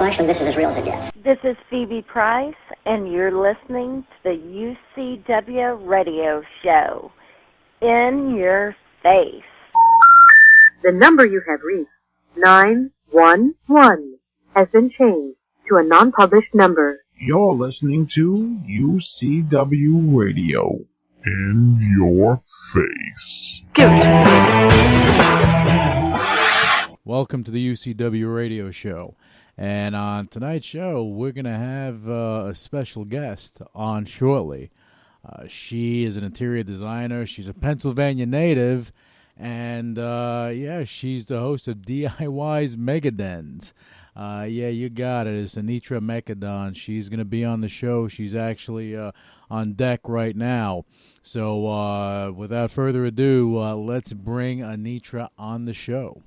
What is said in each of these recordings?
Well, actually, this is as real as it gets. This is Phoebe Price, and you're listening to the UCW Radio Show. In your face. The number you have reached, 911, has been changed to a non-published number. You're listening to UCW Radio. In your face. Welcome to the UCW Radio Show. And on tonight's show, we're going to have a special guest on shortly. She is an interior designer. She's a Pennsylvania native. And, she's the host of DIY's Megadens. You got it. It's Anitra Mecadon. She's going to be on the show. She's actually on deck right now. So without further ado, let's bring Anitra on the show.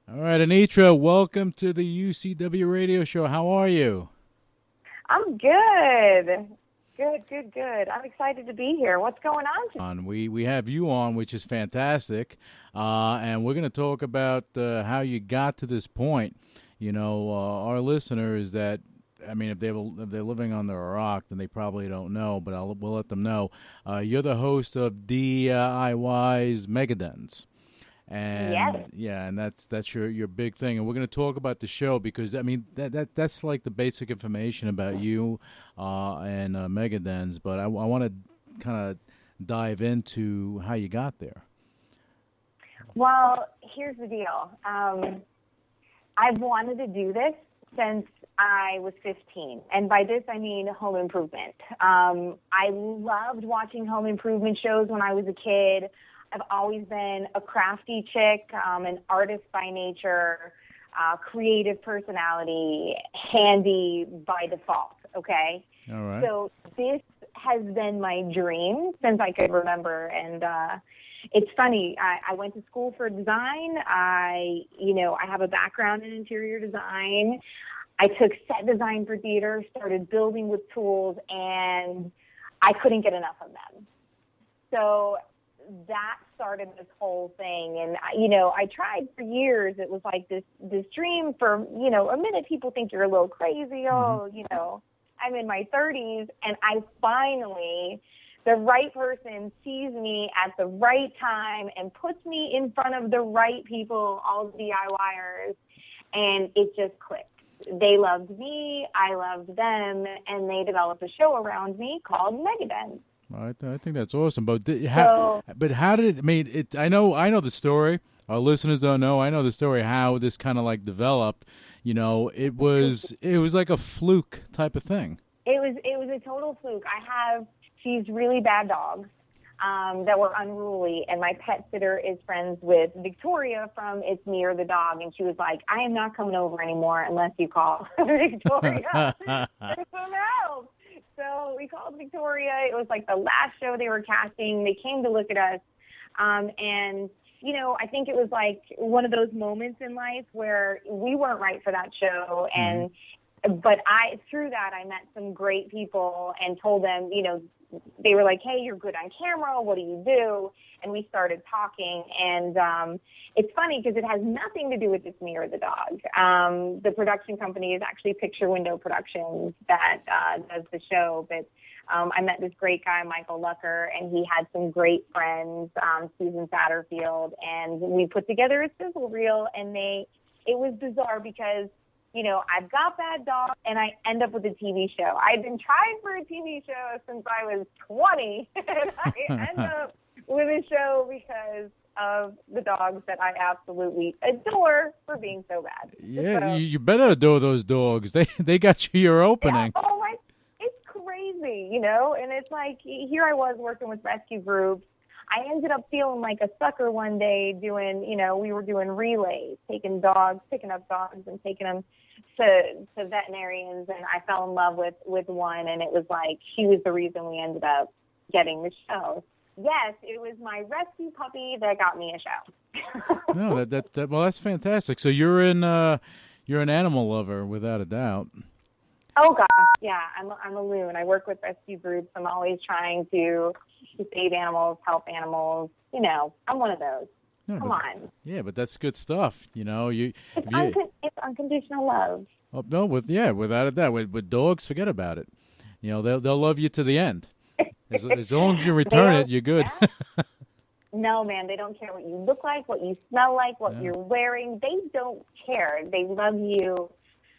All right, Anitra, welcome to the UCW Radio Show. How are you? I'm good. Good. I'm excited to be here. What's going on today? We have you on, which is fantastic, and we're going to talk about how you got to this point. You know, our listeners that, I mean, if they're living under a rock, then they probably don't know, but we'll let them know. You're the host of DIY's Megadens. And yes. Yeah, and that's your big thing, and we're going to talk about the show because I mean that's like the basic information about you and Megadens, but I want to kind of dive into how you got there. Well, here's the deal. I've wanted to do this since I was 15, and by this I mean home improvement. I loved watching home improvement shows when I was a kid. I've always been a crafty chick, an artist by nature, creative personality, handy by default, okay? All right. So this has been my dream since I could remember, and it's funny. I went to school for design. I have a background in interior design. I took set design for theater, started building with tools, and I couldn't get enough of them. So that started this whole thing. And, I tried for years. It was like this dream for, a minute people think you're a little crazy. I'm in my 30s, and I finally, the right person sees me at the right time and puts me in front of the right people, all the DIYers, and it just clicked. They loved me, I loved them, and they developed a show around me called Megadon. I think that's awesome, but how did it? I mean, I know the story. Our listeners don't know. I know the story how this kind of like developed. It was like a fluke type of thing. It was a total fluke. I have these really bad dogs that were unruly, and my pet sitter is friends with Victoria from It's Me or the Dog, and she was like, "I am not coming over anymore unless you call Victoria for some help." So we called Victoria. It was like the last show they were casting. They came to look at us. And, I think it was like one of those moments in life where we weren't right for that show. And but through that, I met some great people and told them, they were like, "Hey, you're good on camera. What do you do?" And we started talking. And it's funny because it has nothing to do with It's Me or the Dog. The production company is actually Picture Window Productions that does the show. But I met this great guy, Michael Lucker, and he had some great friends, Susan Satterfield, and we put together a sizzle reel. And it was bizarre because I've got bad dogs, and I end up with a TV show. I've been trying for a TV show since I was 20, and I end up with a show because of the dogs that I absolutely adore for being so bad. Yeah, so, you better adore those dogs. They got you your opening. Yeah, it's crazy, and it's like here I was working with rescue groups. I ended up feeling like a sucker one day doing, we were doing relays, picking up dogs and taking them to veterinarians, and I fell in love with one, and it was like she was the reason we ended up getting the show. Yes, it was my rescue puppy that got me a show. No, that's fantastic. So you're an animal lover without a doubt. Oh gosh, yeah, I'm a loon. I work with rescue groups. I'm always trying to save animals, help animals. I'm one of those. No, Come on. Yeah, but that's good stuff. It's unconditional love. Oh, no, without a doubt. With dogs, forget about it. You know, they'll love you to the end. As long as you return it, you're good. No, man, they don't care what you look like, what you smell like, what Yeah. you're wearing. They don't care. They love you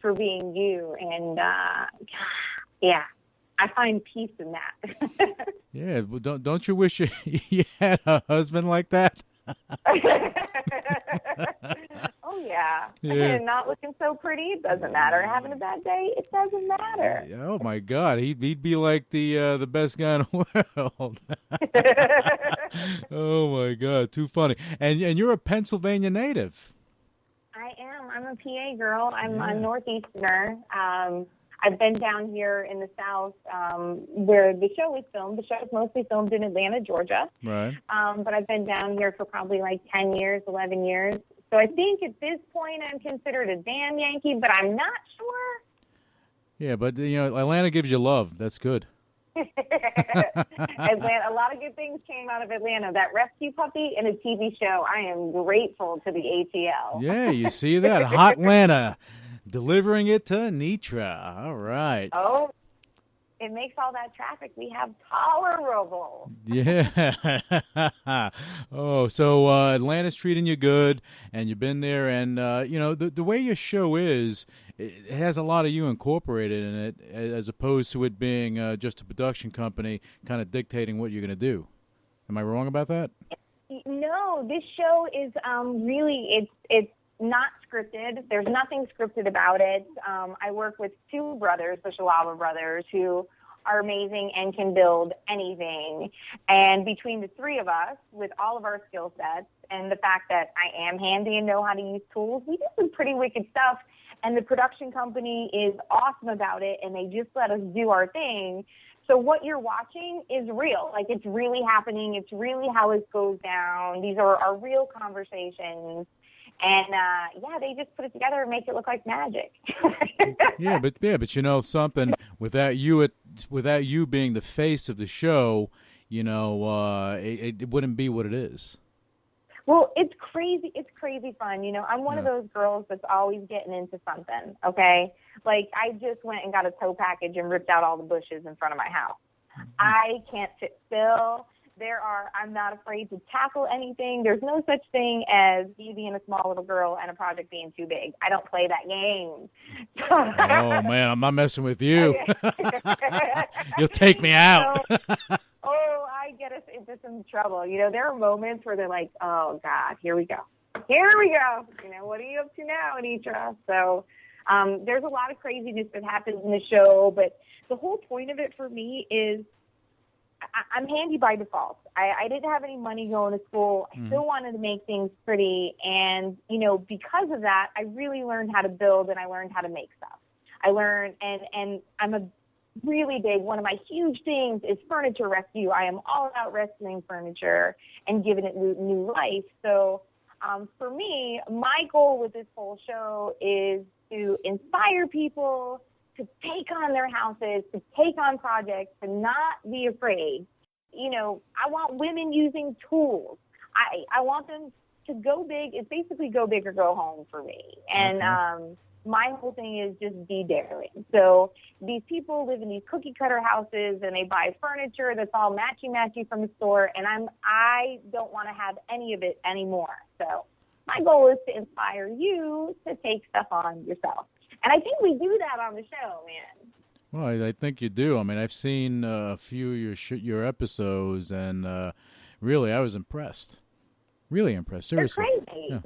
for being you. And, yeah, I find peace in that. Yeah, well, don't you wish you had a husband like that? Oh, yeah. Yeah. Not looking so pretty, it doesn't matter. Having a bad day, it doesn't matter. Oh my God, he'd be like the best guy in the world. Oh my God, too funny. And you're a Pennsylvania native. I am. I'm a PA girl. I'm Yeah. a Northeasterner. I've been down here in the South where the show is filmed. The show is mostly filmed in Atlanta, Georgia. Right. But I've been down here for probably like 10 years, 11 years. So I think at this point I'm considered a damn Yankee, but I'm not sure. Yeah, but Atlanta gives you love. That's good. Atlanta, a lot of good things came out of Atlanta. That rescue puppy and a TV show. I am grateful to the ATL. Yeah, you see that? Hot Atlanta. Delivering it to Anitra. All right. Oh, it makes all that traffic we have tolerable. Yeah. Oh, so Atlanta's treating you good, and you've been there, and the way your show is, it has a lot of you incorporated in it, as opposed to it being just a production company kind of dictating what you're going to do. Am I wrong about that? No, this show is really it's not scripted. There's nothing scripted about it. I work with two brothers, the Shalala brothers, who are amazing and can build anything. And between the three of us, with all of our skill sets and the fact that I am handy and know how to use tools, we do some pretty wicked stuff. And the production company is awesome about it, and they just let us do our thing. So what you're watching is real. Like, it's really happening. It's really how it goes down. These are our real conversations. And, they just put it together and make it look like magic. Yeah, but you know something, without you being the face of the show, it wouldn't be what it is. Well, it's crazy. It's crazy fun. I'm one of those girls that's always getting into something, okay? Like, I just went and got a tow package and ripped out all the bushes in front of my house. Mm-hmm. I can't sit still. I'm not afraid to tackle anything. There's no such thing as me being a small little girl and a project being too big. I don't play that game. Oh, man, I'm not messing with you. You'll take me out. I get us into some trouble. There are moments where they're like, oh, God, here we go. Here we go. What are you up to now, Anitra? So there's a lot of craziness that happens in the show, but the whole point of it for me is I'm handy by default. I didn't have any money going to school. I still wanted to make things pretty. And, because of that, I really learned how to build and I learned how to make stuff. I learned, and I'm a really big, one of my huge things is furniture rescue. I am all about rescuing furniture and giving it new life. So for me, my goal with this whole show is to inspire people to take on their houses, to take on projects, to not be afraid. I want women using tools. I want them to go big. It's basically go big or go home for me. And my whole thing is just be daring. So these people live in these cookie cutter houses and they buy furniture that's all matchy from the store, and I don't want to have any of it anymore. So my goal is to inspire you to take stuff on yourself. And I think we do that on the show, man. Well, I think you do. I mean, I've seen a few of your episodes, and really, I was impressed. Really impressed, seriously. They're crazy. Yeah.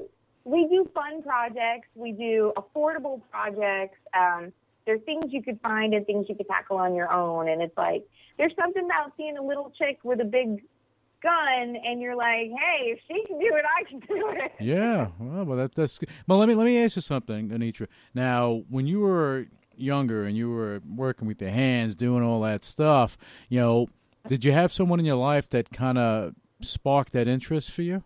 We do fun projects. We do affordable projects. There's things you could find and things you could tackle on your own. And it's like, there's something about seeing a little chick with a big gun, and you're like, hey, if she can do it, I can do it. Yeah, well, that's good. Well, let me ask you something, Anitra. Now, when you were younger and you were working with your hands, doing all that stuff, did you have someone in your life that kind of sparked that interest for you?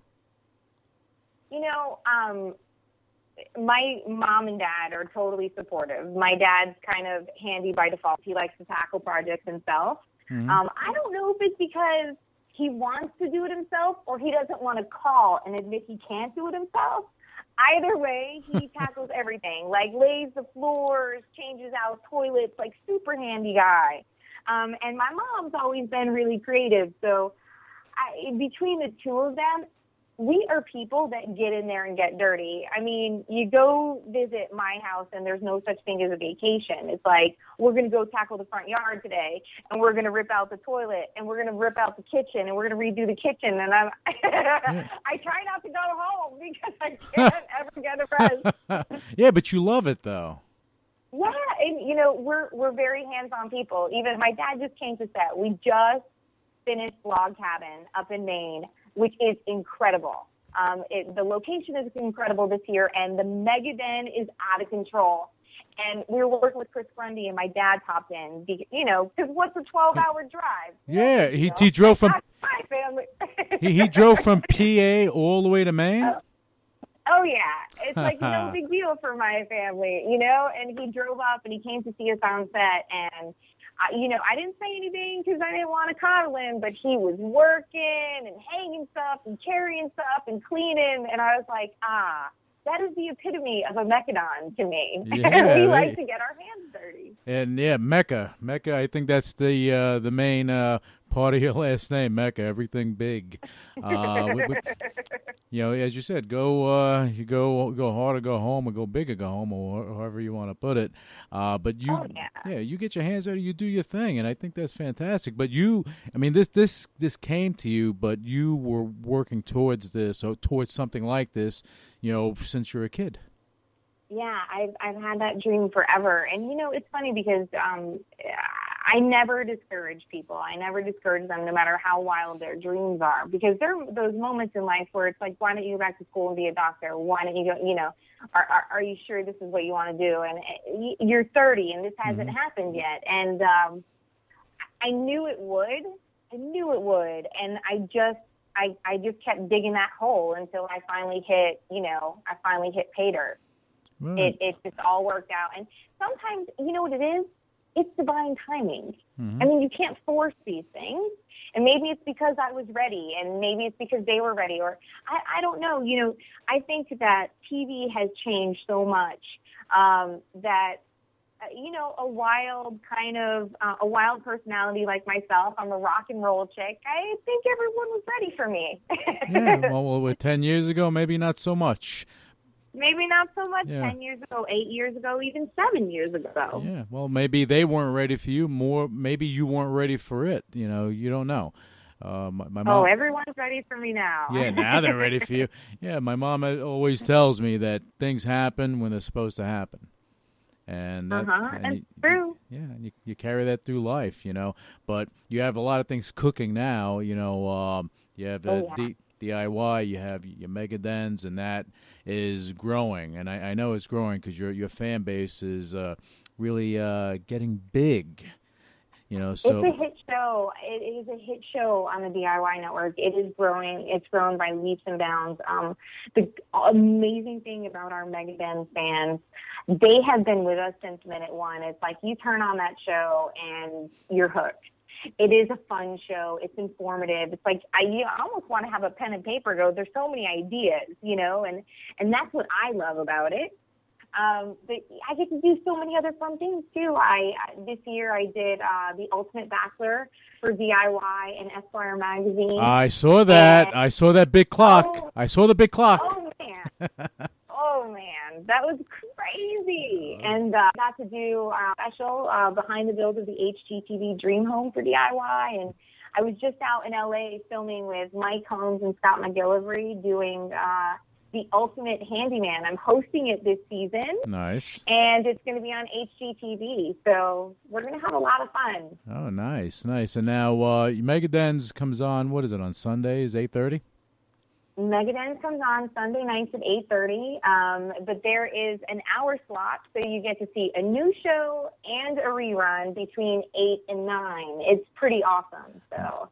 My mom and dad are totally supportive. My dad's kind of handy by default. He likes to tackle projects himself. Mm-hmm. I don't know if it's because he wants to do it himself or he doesn't want to call and admit he can't do it himself. Either way, he tackles everything, like lays the floors, changes out toilets, like super handy guy. And my mom's always been really creative. So between the two of them, we are people that get in there and get dirty. I mean, you go visit my house and there's no such thing as a vacation. It's like, we're going to go tackle the front yard today, and we're going to rip out the toilet, and we're going to rip out the kitchen, and we're going to redo the kitchen. And I try not to go home because I can't ever get a rest. Yeah, but you love it, though. Yeah, and, you know, we're very hands-on people. Even my dad just came to set. We just finished Log Cabin up in Maine, which is incredible. The location is incredible this year, and the mega den is out of control. And we were working with Chris Grundy, and my dad popped in, you know, because what's a 12-hour drive? Yeah, he drove from my family. he drove from PA all the way to Maine. Oh yeah, it's like no big deal for my family, you know. And he drove up, and he came to see us on set, and you know, I didn't say anything because I didn't want to coddle him, but he was working and hanging stuff and carrying stuff and cleaning, and I was like, that is the epitome of a Mecadon to me. Yeah, we like to get our hands dirty. And yeah, Mecca, I think that's the main part of your last name, Mecca. Everything big. You know, as you said, you go hard or go home, or go big or go home, or however you want to put it. But you, you get your hands dirty, you do your thing, and I think that's fantastic. But I mean, this came to you, but you were working towards this, or towards something like this, you know, since you were a kid. Yeah, I've had that dream forever. And, you know, it's funny because I never discourage people. I never discourage them no matter how wild their dreams are, because there are those moments in life where it's like, why don't you go back to school and be a doctor? Why don't you go, you know, are you sure this is what you want to do? And you're 30 and this hasn't happened yet. And I knew it would. And I just kept digging that hole until I finally hit pay dirt. Right. It just all worked out. And sometimes, you know what it is? It's divine timing. Mm-hmm. I mean, you can't force these things. And maybe it's because I was ready, and maybe it's because they were ready, or I don't know. You know, I think that TV has changed so much that, you know, a wild personality like myself, I'm a rock and roll chick, I think everyone was ready for me. Yeah, well, with 10 years ago, maybe not so much. Maybe not so much. Yeah. 10 years ago, 8 years ago, even 7 years ago. Yeah, well, maybe they weren't ready for you. Maybe you weren't ready for it. You know, you don't know. My mom. Oh, everyone's ready for me now. Yeah, now they're ready for you. Yeah, my mom always tells me that things happen when they're supposed to happen. And that's true. Yeah, and you carry that through life, you know. But you have a lot of things cooking now, you know. You have DIY, you have your mega dens, and that is growing. And I know it's growing because your fan base is really getting big. You know, so it's a hit show. It is a hit show on the DIY network. It is growing. It's grown by leaps and bounds. The amazing thing about our Mega Den fans, they have been with us since minute one. It's like you turn on that show and you're hooked. It is a fun show. It's informative. It's like I almost want to have a pen and paper go. There's so many ideas, you know, and that's what I love about it. But I get to do so many other fun things too. This year I did the Ultimate Bachelor for DIY and Esquire magazine. I saw that. I saw that big clock. I saw the big clock. Oh man. Oh man, that was crazy. And got to do a special behind the build of the HGTV Dream Home for DIY. And I was just out in LA filming with Mike Holmes and Scott McGillivray doing the Ultimate Handyman. I'm hosting it this season. Nice. And it's going to be on HGTV. So we're going to have a lot of fun. Oh, nice. And now Mega Dens comes on, what is it, on Sundays, 8:30? Mega Dens comes on Sunday nights at 8:30, but there is an hour slot, so you get to see a new show and a rerun between 8 and 9. It's pretty awesome. So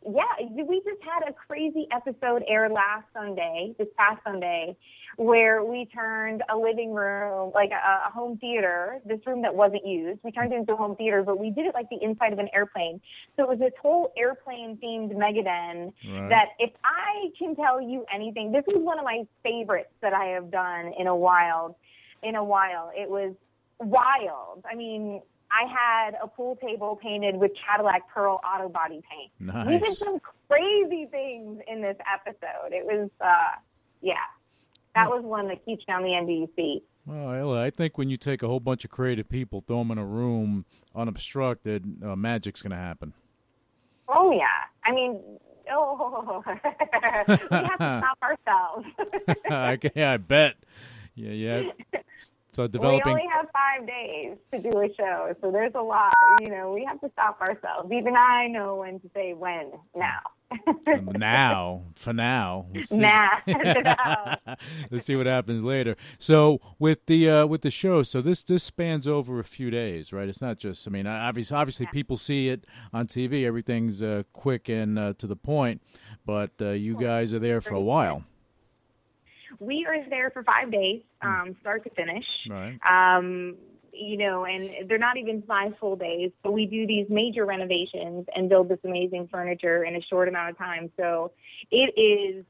we just had a crazy episode air this past Sunday, where we turned a living room, like a home theater, this room that wasn't used, we turned it into a home theater, but we did it like the inside of an airplane. So it was this whole airplane-themed Megadon that, if I can tell you anything, this is one of my favorites that I have done in a while. It was wild. I mean, I had a pool table painted with Cadillac Pearl auto body paint. Nice. We did some crazy things in this episode. It was, that was one that keeps down the NDC. Well, I think when you take a whole bunch of creative people, throw them in a room unobstructed, magic's going to happen. Oh, yeah. I mean, we have to stop ourselves. I bet. Yeah. So developing. We only have 5 days to do a show, so there's a lot. We have to stop ourselves. Even I know when to say when. Now. For now. Let's see what happens later. So with the show, so this spans over a few days, right? It's not just. I mean, obviously people see it on TV. Everything's quick and to the point, but you guys are there for a while. We are there for 5 days, start to finish. Right. And they're not even 5 full days, but we do these major renovations and build this amazing furniture in a short amount of time. So it is,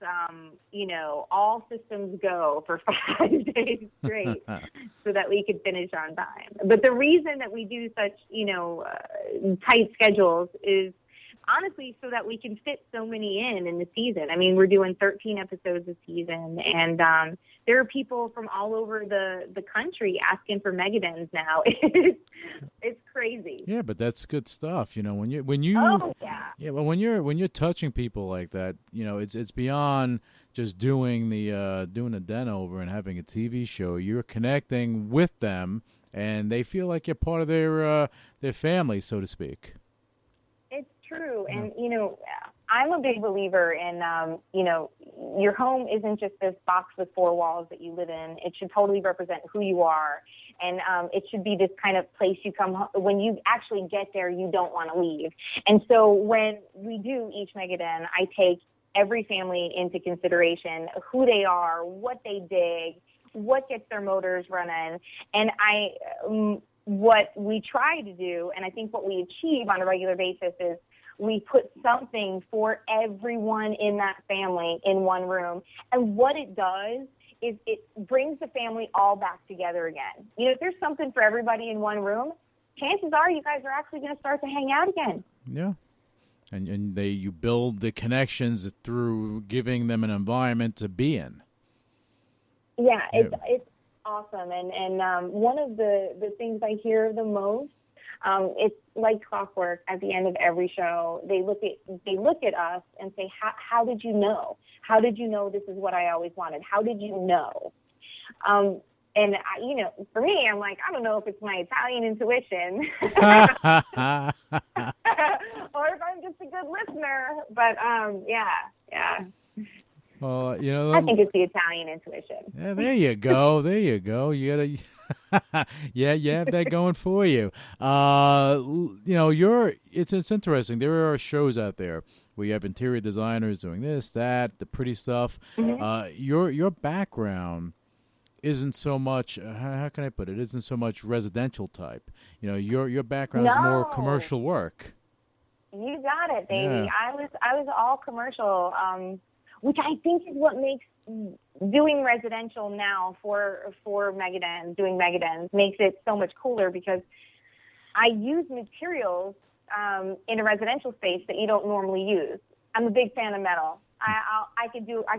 all systems go for 5 days straight so that we could finish on time. But the reason that we do such, tight schedules is honestly so that we can fit so many in the season. I mean, we're doing 13 episodes this season, and there are people from all over the country asking for Megadons now. It's crazy. Yeah, but that's good stuff. When you're touching people like that, it's beyond just doing a den over and having a TV show. You're connecting with them, and they feel like you're part of their family, so to speak. True. And, I'm a big believer in, your home isn't just this box with 4 walls that you live in. It should totally represent who you are. And it should be this kind of place you come home. When you actually get there, you don't want to leave. And so when we do each Megadon, I take every family into consideration, who they are, what they dig, what gets their motors running. And what we try to do, and I think what we achieve on a regular basis, is we put something for everyone in that family in one room. And what it does is it brings the family all back together again. If there's something for everybody in one room, chances are you guys are actually going to start to hang out again. Yeah. And you build the connections through giving them an environment to be in. Yeah, it's awesome. And one of the things I hear the most, it's like clockwork. At the end of every show, they look at us and say, how did you know? How did you know this is what I always wanted? How did you know? And for me, I'm like, I don't know if it's my Italian intuition or if I'm just a good listener, but yeah. Well, I think it's the Italian intuition. Yeah, there you go. You gotta, you have that going for you. It's interesting. There are shows out there where you have interior designers doing this, that, the pretty stuff. Mm-hmm. Your background isn't so much. How can I put it? Isn't so much residential type. Your background is more commercial work. You got it, baby. Yeah. I was all commercial. Which I think is what makes doing residential now for Megadon, doing Megadons, makes it so much cooler, because I use materials in a residential space that you don't normally use. I'm a big fan of metal. I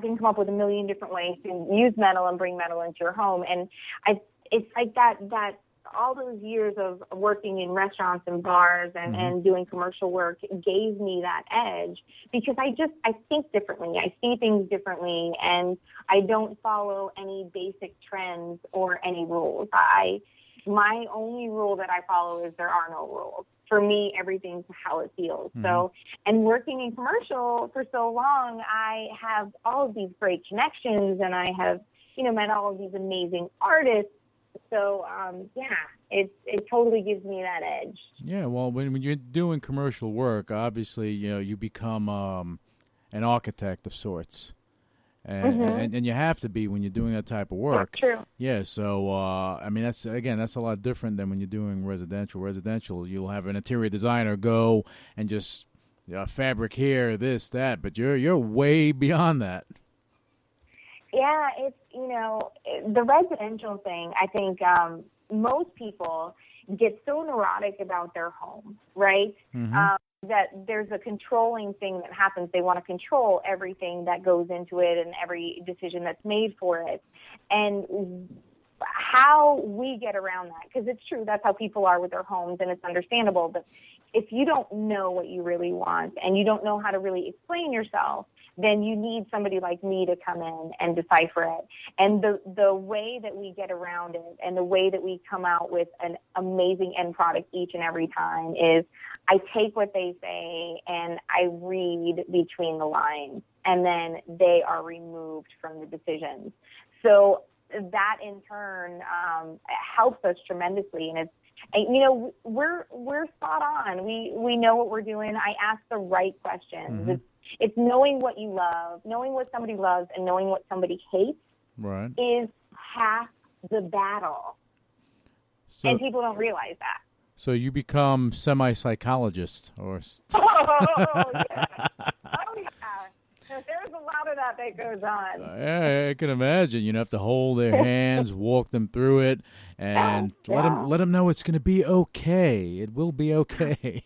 can come up with a million different ways to use metal and bring metal into your home, and it's like that all those years of working in restaurants and bars and doing commercial work gave me that edge, because I think differently. I see things differently, and I don't follow any basic trends or any rules. My only rule that I follow is there are no rules. For me, everything's how it feels. So, and working in commercial for so long, I have all of these great connections, and I have, met all of these amazing artists. So, it totally gives me that edge. Yeah, well, when you're doing commercial work, obviously, you become an architect of sorts. And you have to be when you're doing that type of work. That's true. Yeah, so I mean that's a lot different than when you're doing residential. Residential, you'll have an interior designer go and just fabric here, this, that, but you're way beyond that. Yeah, it's the residential thing. I think most people get so neurotic about their home, right? Mm-hmm. That there's a controlling thing that happens. They want to control everything that goes into it and every decision that's made for it. And how we get around that, because it's true, that's how people are with their homes, and it's understandable. But if you don't know what you really want and you don't know how to really explain yourself, then you need somebody like me to come in and decipher it. And the way that we get around it and the way that we come out with an amazing end product each and every time is I take what they say and I read between the lines, and then they are removed from the decisions. So that in turn helps us tremendously, and we're spot on. We know what we're doing. I ask the right questions. Mm-hmm. It's knowing what you love, knowing what somebody loves, and knowing what somebody hates. Right. Is half the battle, and people don't realize that. So you become semi-psychologist, or? Oh yeah. There's a lot of that goes on. Yeah, I can imagine. You have to hold their hands, walk them through it, and let them know it's going to be okay. It will be okay.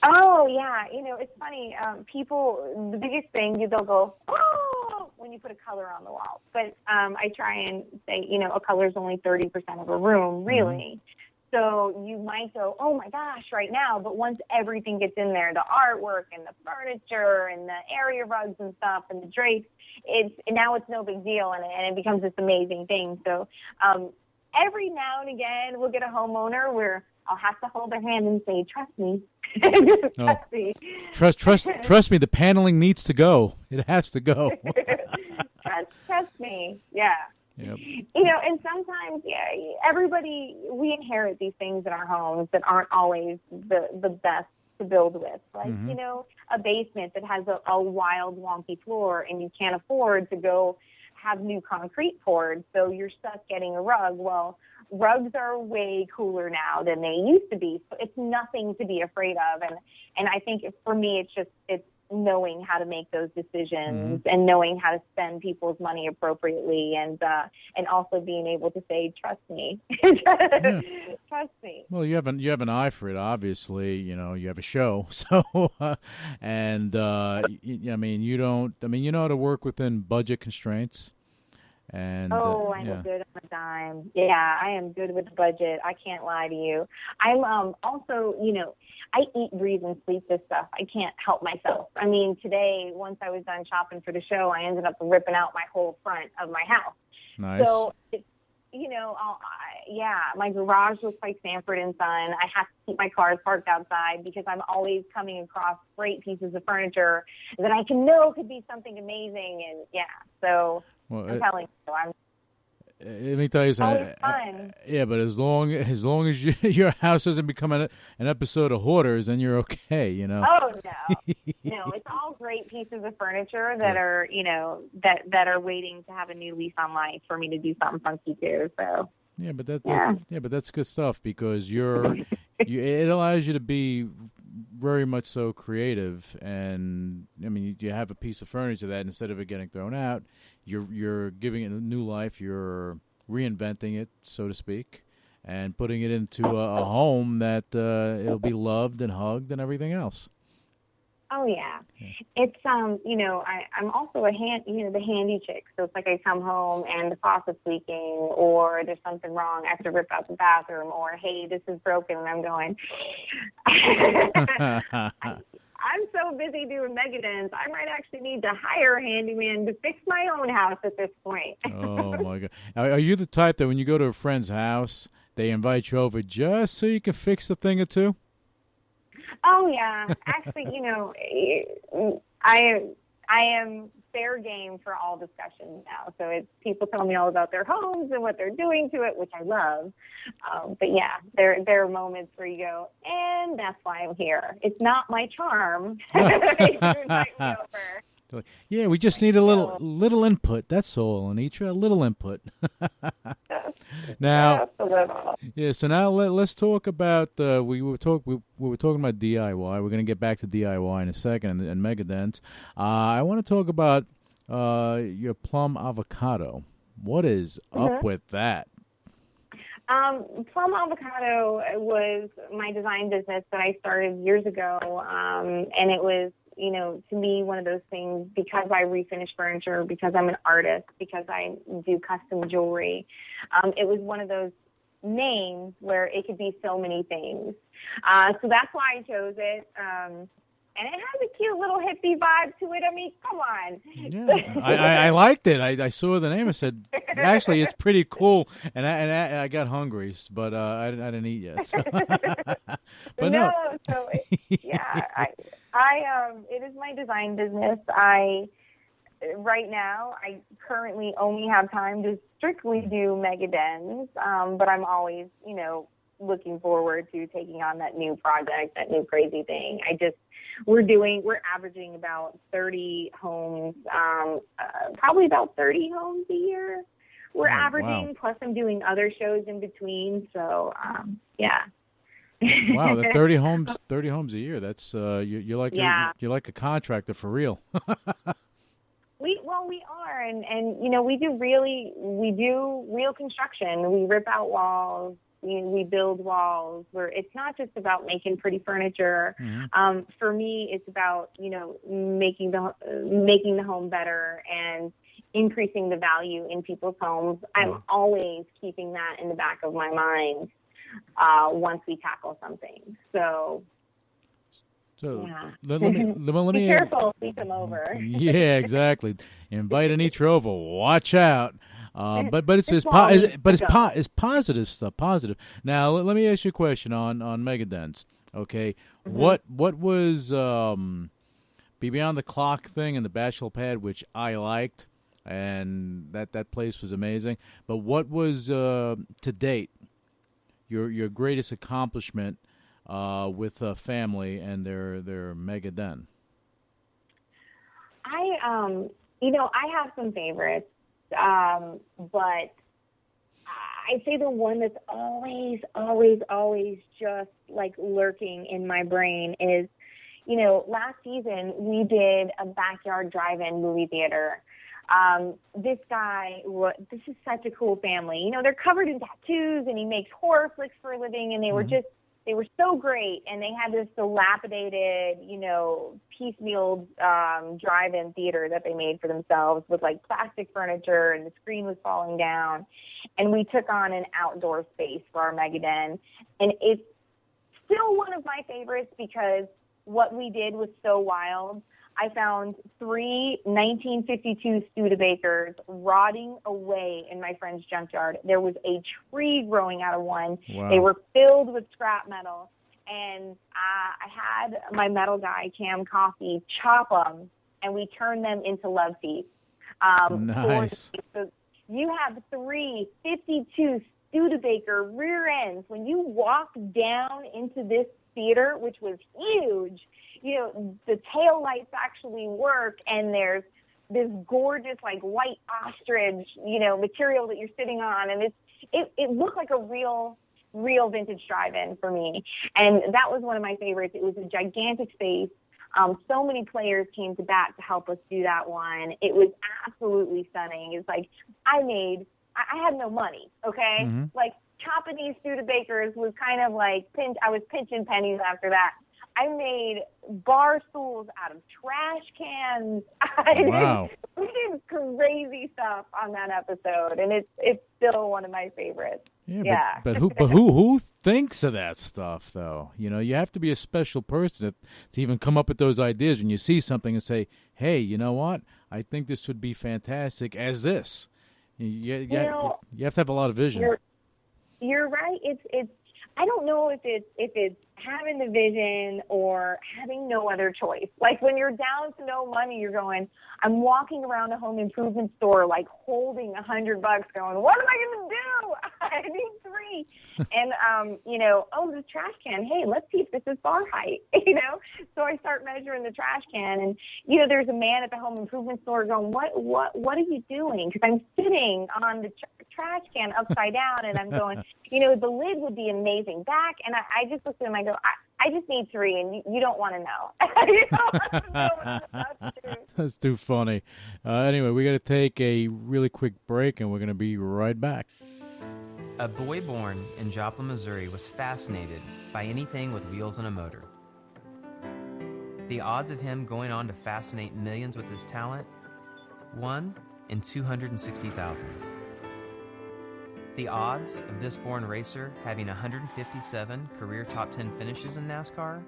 Oh yeah, it's funny. People, the biggest thing, they'll go, oh, when you put a color on the wall. But I try and say, a color is only 30% of a room, really. Mm-hmm. So you might go, oh my gosh, right now. But once everything gets in there, the artwork and the furniture and the area rugs and stuff and the drapes, now it's no big deal, and it becomes this amazing thing. So every now and again, we'll get a homeowner where I'll have to hold their hand and say, trust me. Trust me. Trust me, the paneling needs to go. It has to go. Trust me. Yeah. Yep. And sometimes, everybody, we inherit these things in our homes that aren't always the best to build with. Like, mm-hmm. A basement that has a wild, wonky floor, and you can't afford to go have new concrete poured, so you're stuck getting a rug. Well, rugs are way cooler now than they used to be, so it's nothing to be afraid of. And I think for me, it's knowing how to make those decisions, mm-hmm. and knowing how to spend people's money appropriately, and also being able to say, trust me. Yeah. Trust me. Well, you have an eye for it, obviously. You have a show, so and you know how to work within budget constraints. And I'm good on a dime. Yeah, I am good with the budget. I can't lie to you. I'm also, I eat, breathe, and sleep this stuff. I can't help myself. I mean, today, once I was done shopping for the show, I ended up ripping out my whole front of my house. Nice. So, my garage looks like Sanford and Son. I have to keep my cars parked outside because I'm always coming across great pieces of furniture that I could be something amazing. And so I'm telling you, let me tell you something. Yeah, but as long as your house doesn't become an episode of Hoarders, then you're okay. Oh no, it's all great pieces of furniture that are that are waiting to have a new lease on life for me to do something funky too. So but that's good stuff, because it allows you to be very much so creative. And I mean, you have a piece of furniture that instead of it getting thrown out, you're giving it a new life. You're reinventing it, so to speak, and putting it into a home that it'll be loved and hugged and everything else. Oh yeah. It's I'm also the handy chick. So it's like I come home and the faucet's leaking, or there's something wrong, I have to rip out the bathroom, or hey, this is broken, and I'm going I'm so busy doing Mecadons, I might actually need to hire a handyman to fix my own house at this point. Oh my God. Are you the type that when you go to a friend's house, they invite you over just so you can fix a thing or two? Oh yeah, actually, I am fair game for all discussions now. So it's people tell me all about their homes and what they're doing to it, which I love. But yeah, there are moments where you go, and that's why I'm here. It's not my charm. You invite me over. Yeah, we just need a little input. That's all, Anitra. A little input. Now, yeah. So now let's talk about. We were talking about DIY. We're going to get back to DIY in a second and Mecadons. I want to talk about your plum avocado. What is up with that? Plum avocado was my design business that I started years ago, and it was, to me, one of those things, because I refinish furniture, because I'm an artist, because I do custom jewelry. It was one of those names where it could be so many things. So that's why I chose it. And it has a cute little hippie vibe to it. I mean, come on. Yeah, I liked it. I saw the name. I said, actually, it's pretty cool. And I got hungry, but I didn't eat yet. So. But no. So yeah, it is my design business. Right now, I currently only have time to strictly do Mecadons, but I'm always, looking forward to taking on that new project, that new crazy thing. We're averaging about 30 homes, probably about 30 homes a year. We're averaging, wow. Plus I'm doing other shows in between. So, yeah. Wow, the 30 homes a year. That's you're like a contractor for real. We are, and we do real construction. We rip out walls. We build walls. It's not just about making pretty furniture. Mm-hmm. For me, it's about making the home better and increasing the value in people's homes. I'm always keeping that in the back of my mind once we tackle something. So yeah. let me be careful if we come over. Yeah, exactly. Invite Anitra over. Watch out. But it's positive stuff. Positive. Now let me ask you a question on Mecadons. Okay, mm-hmm. What was Beyond the Clock thing and the Bachelor Pad, which I liked, and that place was amazing. But what was to date your greatest accomplishment with a family and their Mecadon? I have some favorites. But I'd say the one that's always just like lurking in my brain is, last season we did a backyard drive-in movie theater. This is such a cool family. They're covered in tattoos and he makes horror flicks for a living, and they were so great, and they had this dilapidated, piecemeal drive-in theater that they made for themselves with like plastic furniture, and the screen was falling down. And we took on an outdoor space for our Mecadon, and it's still one of my favorites because what we did was so wild. I found 3 1952 Studebakers rotting away in my friend's junkyard. There was a tree growing out of one. Wow. They were filled with scrap metal. And I had my metal guy, Cam Coffey, chop them, and we turned them into love seats. Nice. So you have 3 52 Studebaker rear ends. When you walk down into this theater, which was huge, the tail lights actually work, and there's this gorgeous like white ostrich, material that you're sitting on, and it looked like a real vintage drive-in for me. And that was one of my favorites. It was a gigantic space. So many players came to bat to help us do that one. It was absolutely stunning. It's like I had no money, okay? Mm-hmm. Like chopping these Studebakers was kind of like I was pinching pennies after that. I made bar stools out of trash cans. Wow. We did crazy stuff on that episode, and it's still one of my favorites. Yeah. But who thinks of that stuff though? You have to be a special person to even come up with those ideas when you see something and say, "Hey, you know what? I think this would be fantastic as this." You have to have a lot of vision. You're right. It's I don't know if it's having the vision or having no other choice. Like when you're down to no money, you're going, I'm walking around a home improvement store, like holding $100 going, what am I going to do? I need 3. And, the trash can, hey, let's see if this is bar height, So I start measuring the trash can and, there's a man at the home improvement store going, what are you doing? Because I'm sitting on the trash can upside down and I'm going, the lid would be amazing back. And I just looked at him, I go, I just need 3 and you don't want to know. You don't want to know what I'm about to do. That's too funny. Anyway, we got to take a really quick break and we're going to be right back. A boy born in Joplin, Missouri was fascinated by anything with wheels and a motor. The odds of him going on to fascinate millions with his talent? 1 in 260,000. The odds of this born racer having 157 career top 10 finishes in NASCAR?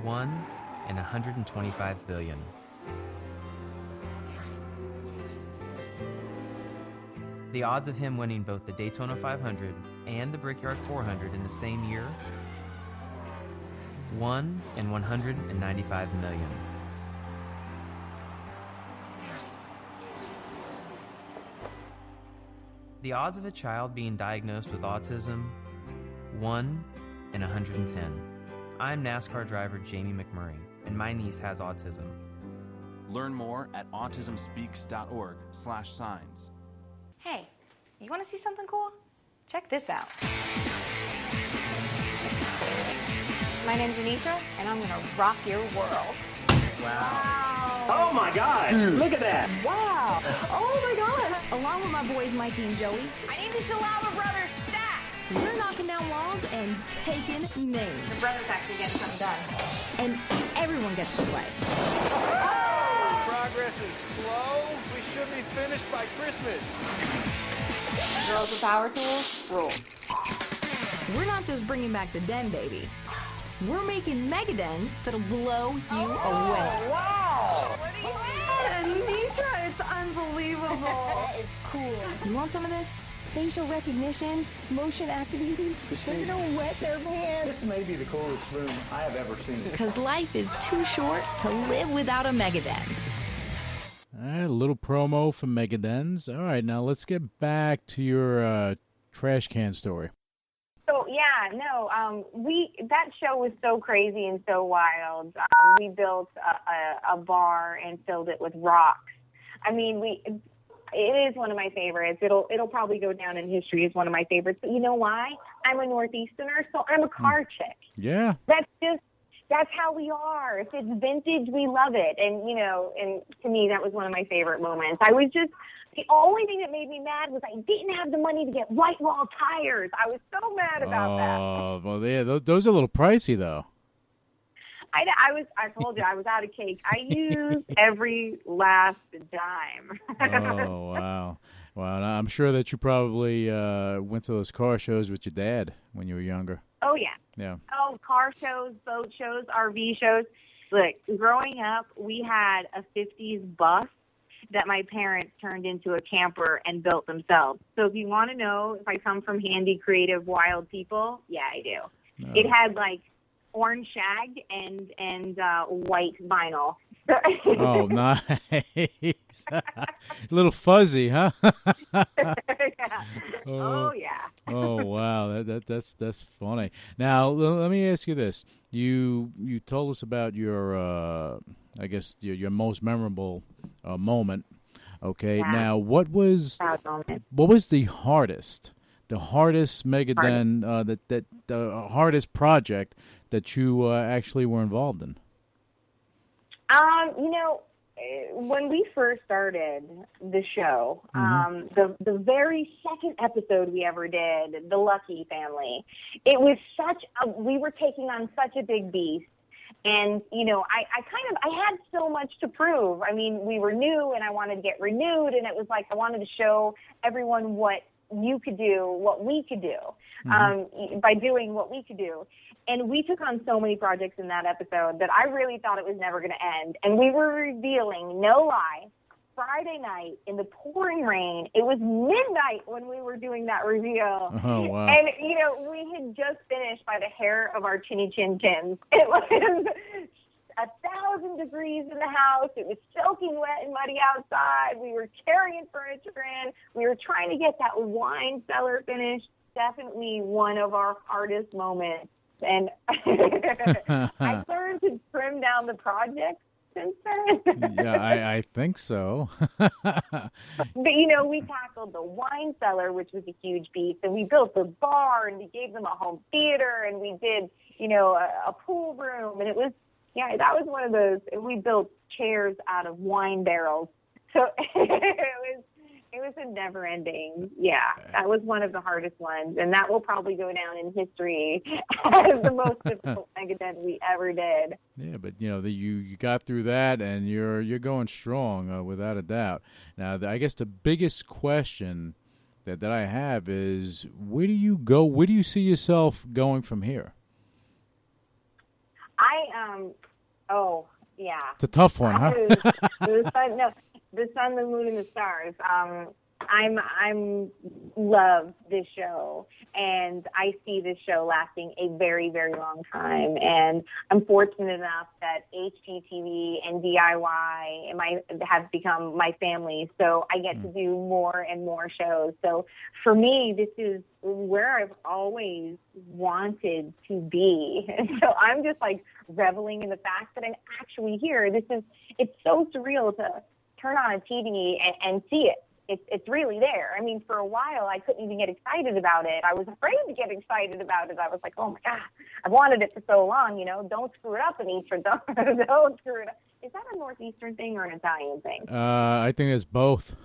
1 in 125 billion. The odds of him winning both the Daytona 500 and the Brickyard 400 in the same year? 1 in 195 million. The odds of a child being diagnosed with autism? 1 in 110. I'm NASCAR driver Jamie McMurray, and my niece has autism. Learn more at autismspeaks.org/signs. Hey, you want to see something cool? Check this out. My name's Anitra, and I'm going to rock your world. Wow. Oh my gosh, look at that. Wow. Oh my God. Along with my boys Mikey and Joey, I need the Shalaba Brothers stack. We're knocking down walls and taking names. The brothers actually getting something done. And everyone gets to play. Progress is slow. We should be finished by Christmas. Girls with power tools, rule. We're not just bringing back the den, baby. We're making Mecadons that'll blow you away. Wow! Anitra, it's unbelievable. That is cool. You want some of this? Facial recognition, motion activating. They're gonna wet their pants. This may be the coolest room I have ever seen. Because life is too short to live without a Megadon. All right, a little promo for Megadons. All right, now let's get back to your trash can story. So that show was so crazy and so wild. We built a bar and filled it with rocks. I mean, it is one of my favorites. It'll probably go down in history as one of my favorites. But you know why? I'm a Northeasterner, so I'm a car chick. Yeah. That's how we are. If it's vintage, we love it. And and to me, that was one of my favorite moments. The only thing that made me mad was I didn't have the money to get white wall tires. I was so mad about that. Oh, well, yeah, those are a little pricey, though. I told you, I was out of cake. I used every last dime. Oh, wow. Well, I'm sure that you probably went to those car shows with your dad when you were younger. Oh, yeah. Yeah. Oh, car shows, boat shows, RV shows. Look, growing up, we had a 50s bus that my parents turned into a camper and built themselves. So if you want to know if I come from handy, creative, wild people, yeah, I do. No. It had like orange shag and white vinyl. Oh, nice. A little fuzzy, huh? Yeah. Oh, yeah. Oh, wow. That's funny. Now, let me ask you this. You told us about your, I guess, your most memorable moment. Okay. Yeah. Now, what was the hardest Megadon, the hardest project that you actually were involved in? When we first started the show, the very second episode we ever did, The Lucky Family, it was we were taking on such a big beast. And, I had so much to prove. I mean, we were new and I wanted to get renewed. And it was like, I wanted to show everyone what you could do, what we could do, by doing what we could do. And we took on so many projects in that episode that I really thought it was never going to end. And we were revealing, no lie, Friday night in the pouring rain. It was midnight when we were doing that reveal. Oh, wow. And, we had just finished by the hair of our chinny chin chins. It was 1,000 degrees in the house. It was soaking wet and muddy outside. We were carrying furniture in. We were trying to get that wine cellar finished. Definitely one of our hardest moments. And I learned to trim down the project since then. Yeah, I think so. But, we tackled the wine cellar, which was a huge beast, and we built the bar, and we gave them a home theater, and we did, a pool room, and it was, that was one of those, we built chairs out of wine barrels. So it was a never-ending, that was one of the hardest ones, and that will probably go down in history as the most difficult Megadeth we ever did. Yeah, but you got through that, and you're going strong, without a doubt. Now, I guess the biggest question that I have is, where do you go? Where do you see yourself going from here? It's a tough one, huh? The sun, the moon, and the stars. I'm love this show, and I see this show lasting a very, very long time. And I'm fortunate enough that HGTV and DIY have become my family, so I get to do more and more shows. So for me, this is where I've always wanted to be. And so I'm just like reveling in the fact that I'm actually here. It's so surreal to turn on a TV and see it. It's really there. I mean, for a while, I couldn't even get excited about it. I was afraid to get excited about it. I was like, oh, my God, I've wanted it for so long, Don't screw it up, Anitra. Don't screw it up. Is that a Northeastern thing or an Italian thing? I think it's both.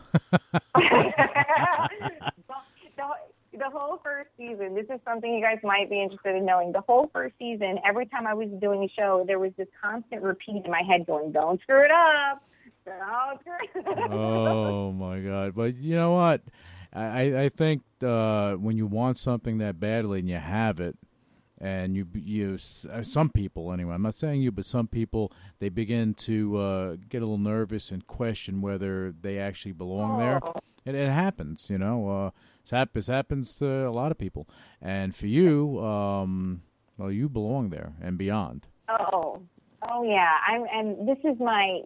The whole first season, this is something you guys might be interested in knowing. The whole first season, every time I was doing a show, there was this constant repeat in my head going, don't screw it up. Oh, my God. But you know what? I think when you want something that badly and you have it, and you some people anyway, I'm not saying you, but some people, they begin to get a little nervous and question whether they actually belong there. It happens, It happens to a lot of people. And for you, well, you belong there and beyond. Oh yeah, and this is I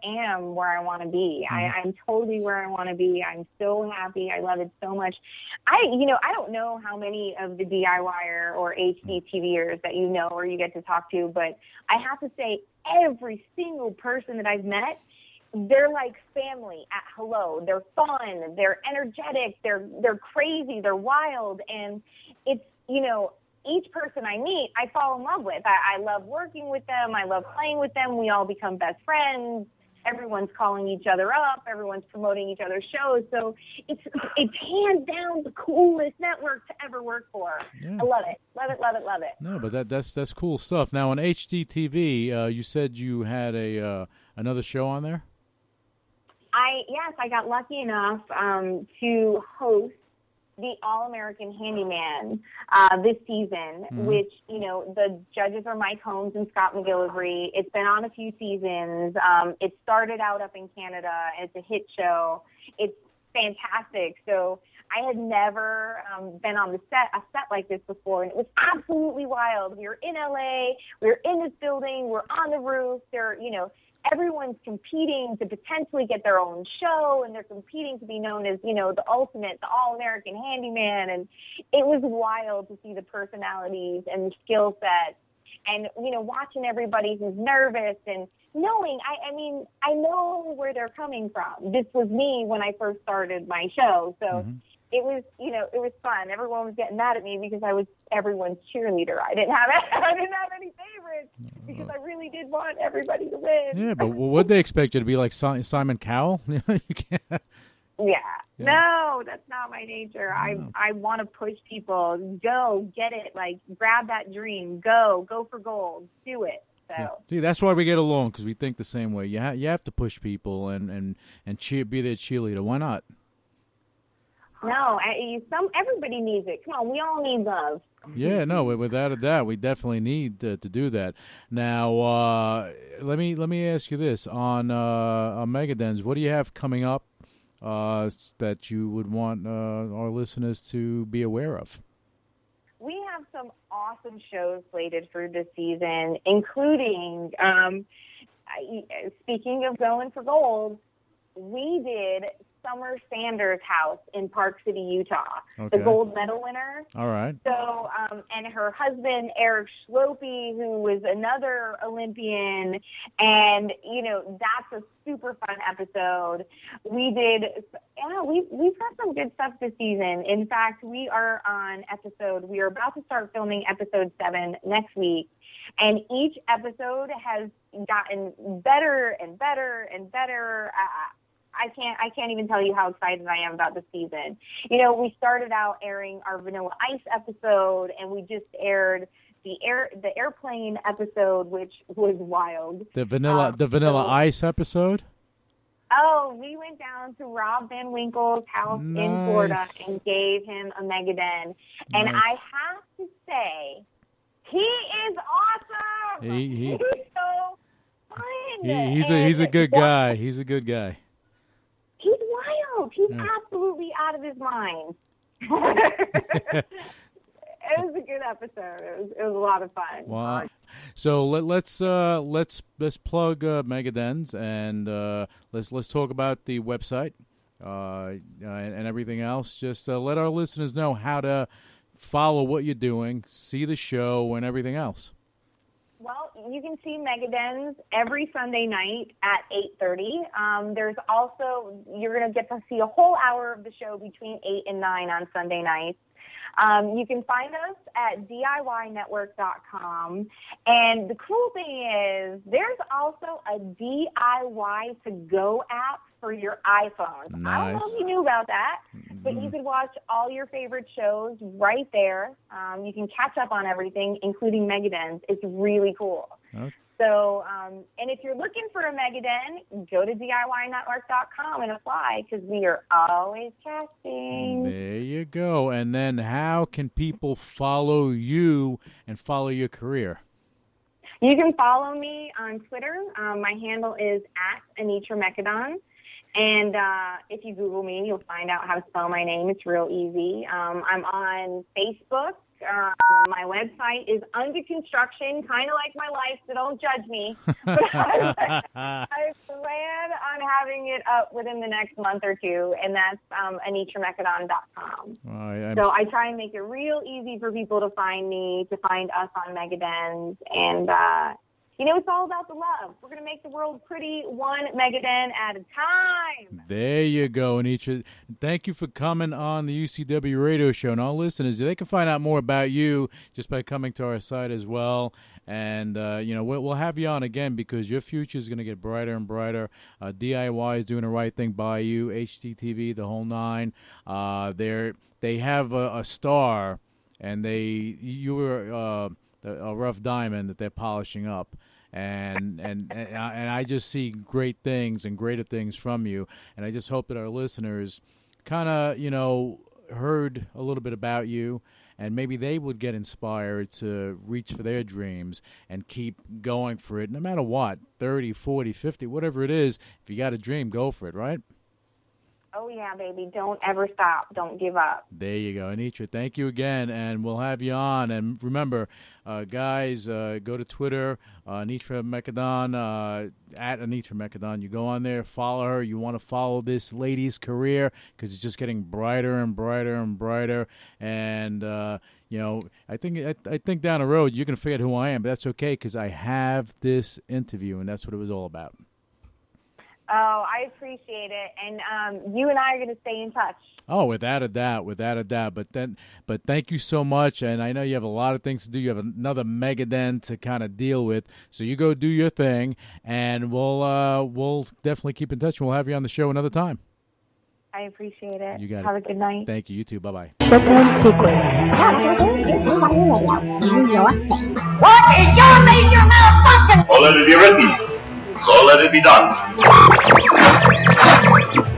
am where I want to be. I'm totally where I want to be. I'm so happy. I love it so much. I don't know how many of the DIYer or HDTVers that or you get to talk to, but I have to say every single person that I've met, they're like family at hello. They're fun. They're energetic. They're crazy. They're wild, and it's each person I meet, I fall in love with. I love working with them. I love playing with them. We all become best friends. Everyone's calling each other up. Everyone's promoting each other's shows. So it's hands down the coolest network to ever work for. Yeah. I love it. Love it, love it, love it. No, but that's cool stuff. Now, on HDTV, you said you had another show on there? Yes, I got lucky enough to host the All-American Handyman this season, which, the judges are Mike Holmes and Scott McGillivray. It's been on a few seasons. It started out up in Canada. It's a hit show. It's fantastic. So I had never been on a set like this before, and it was absolutely wild. We were in LA. We were in this building. We're on the roof. Everyone's competing to potentially get their own show, and they're competing to be known as, the ultimate, the All-American Handyman. And it was wild to see the personalities and the skill sets and, watching everybody who's nervous and knowing, I know where they're coming from. This was me when I first started my show. So it was, it was fun. Everyone was getting mad at me because I was everyone's cheerleader. I didn't have any favorites because I really did want everybody to win. Yeah, but would they expect you to be like Simon Cowell? You can't. Yeah. No, that's not my nature. I want to push people. Go, get it. Like, grab that dream. Go for gold. Do it. So. See, that's why we get along, because we think the same way. You have to push people and be their cheerleader. Why not? No, everybody needs it. Come on, we all need love. Yeah, no, without a doubt, we definitely need to do that. Now, let me ask you this on Megadens. What do you have coming up that you would want our listeners to be aware of? We have some awesome shows slated for this season, including, speaking of going for gold, we did Summer Sanders' house in Park City, Utah, the gold medal winner. All right. So, and her husband, Eric Schlope, who was another Olympian, and, that's a super fun episode. We've got some good stuff this season. In fact, we are about to start filming episode 7 next week, and each episode has gotten better and better and better. I can't even tell you how excited I am about this season. We started out airing our Vanilla Ice episode, and we just aired the airplane episode, which was wild. The Vanilla Ice episode? Oh, we went down to Rob Van Winkle's house in Florida and gave him a Megadon. And I have to say, he is awesome. He's so fun. He's a good guy. He's a good guy. He's wild. He's absolutely out of his mind. It was a good episode. It was a lot of fun. Wow. So let's plug Megadens, and let's talk about the website and everything else. Just let our listeners know how to follow what you're doing, see the show, and everything else. Well, you can see Megadens every Sunday night at 8:30. There's also, you're going to get to see a whole hour of the show between 8 and 9 on Sunday nights. You can find us at DIYnetwork.com. And the cool thing is there's also a DIY to go app for your iPhone. Nice. I don't know if you knew about that, but you can watch all your favorite shows right there. You can catch up on everything, including Megadens. It's really cool. Okay. So, and if you're looking for a Megadon, go to DIYnetwork.com and apply, because we are always casting. There you go. And then how can people follow you and follow your career? You can follow me on Twitter. My handle is @Anitra Mecadon. And if you Google me, you'll find out how to spell my name. It's real easy. I'm on Facebook. My website is under construction, kind of like my life, so don't judge me. But I plan on having it up within the next month or two, and that's AnitraMecadon.com. So I try and make it real easy for people to find me, to find us on Megadens, and it's all about the love. We're going to make the world pretty, one Megadon at a time. There you go, Anitra. Thank you for coming on the UCW radio show. And all listeners, they can find out more about you just by coming to our site as well. And, we'll have you on again because your future is going to get brighter and brighter. DIY is doing the right thing by you, HTTV, the whole nine. They have a star, and you were a rough diamond that they're polishing up. And I just see great things and greater things from you. And I just hope that our listeners kind of, heard a little bit about you, and maybe they would get inspired to reach for their dreams and keep going for it, no matter what, 30, 40, 50, whatever it is. If you got a dream, go for it, right? Oh, yeah, baby. Don't ever stop. Don't give up. There you go. Anitra, thank you again, and we'll have you on. And remember, guys, go to Twitter, Anitra Mecadon, at Anitra Mecadon. You go on there, follow her. You want to follow this lady's career because it's just getting brighter and brighter and brighter. And, I think down the road you're going to forget who I am, but that's okay because I have this interview, and that's what it was all about. Oh, I appreciate it, and you and I are going to stay in touch. Oh, without a doubt. But thank you so much, and I know you have a lot of things to do. You have another Megadon to kind of deal with, so you go do your thing, and we'll definitely keep in touch. And we'll have you on the show another time. I appreciate it. You got it. Have a good night. Thank you. You too. Bye-bye. What is your major malfunction? So let it be written. So let it be done.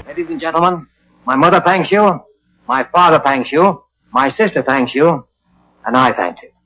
Ladies and gentlemen, my mother thanks you, My father thanks you, my sister thanks you, and I thank you.